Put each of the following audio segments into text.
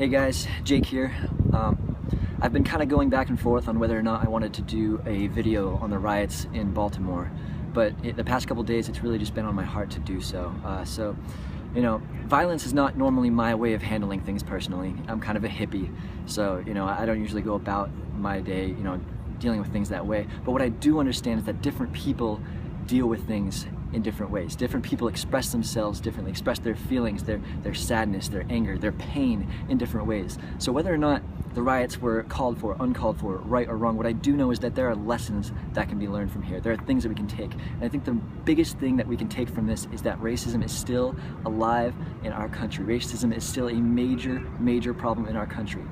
Hey guys, Jake here. I've been kind of going back and forth on whether or not I wanted to do a video on the riots in Baltimore, but the past couple days it's really just been on my heart to do so. Violence is not normally my way of handling things personally. I'm kind of a hippie, so I don't usually go about my day, dealing with things that way. But what I do understand is that different people deal with things in different ways. Different people express themselves differently, express their feelings, their sadness, their anger, their pain in different ways. So whether or not the riots were called for, uncalled for, right or wrong, what I do know is that there are lessons that can be learned from here. There are things that we can take. And I think the biggest thing that we can take from this is that racism is still alive in our country. Racism is still a major, major problem in our country.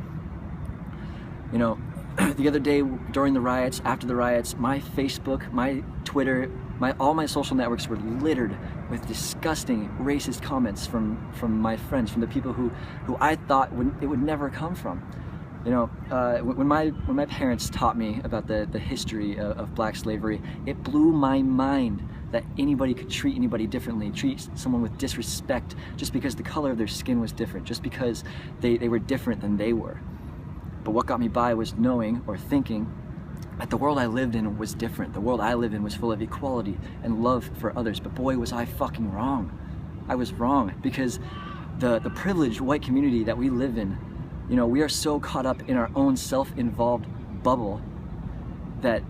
The other day during the riots, after the riots, my Facebook, my Twitter, all my social networks were littered with disgusting racist comments from my friends, from the people who I thought it would never come from. When my parents taught me about the history of black slavery, it blew my mind that anybody could treat anybody differently, treat someone with disrespect just because the color of their skin was different, just because they were different than they were. But what got me by was knowing or thinking that the world I lived in was different. The world I lived in was full of equality and love for others. But boy, was I fucking wrong. I was wrong because the privileged white community that we live in, we are so caught up in our own self-involved bubble that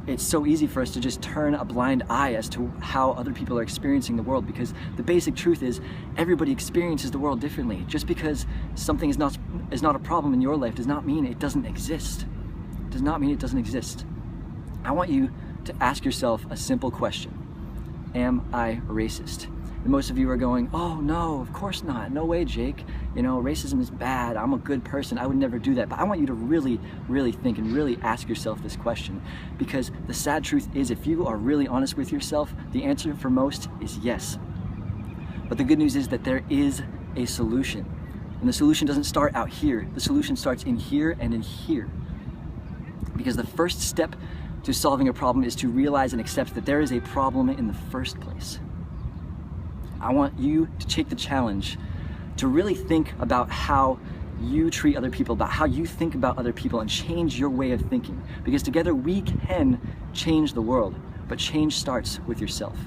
it's so easy for us to just turn a blind eye as to how other people are experiencing the world, because the basic truth is everybody experiences the world differently. Just because something is not a problem in your life does not mean it doesn't exist. Does not mean it doesn't exist. I want you to ask yourself a simple question. Am I racist? And most of you are going, oh no, of course not. No way, Jake. Racism is bad. I'm a good person. I would never do that. But I want you to really, really think and really ask yourself this question, because the sad truth is, if you are really honest with yourself, the answer for most is yes. But the good news is that there is a solution. And the solution doesn't start out here. The solution starts in here and in here. Because the first step to solving a problem is to realize and accept that there is a problem in the first place. I want you to take the challenge to really think about how you treat other people, about how you think about other people, and change your way of thinking. Because together we can change the world, but change starts with yourself.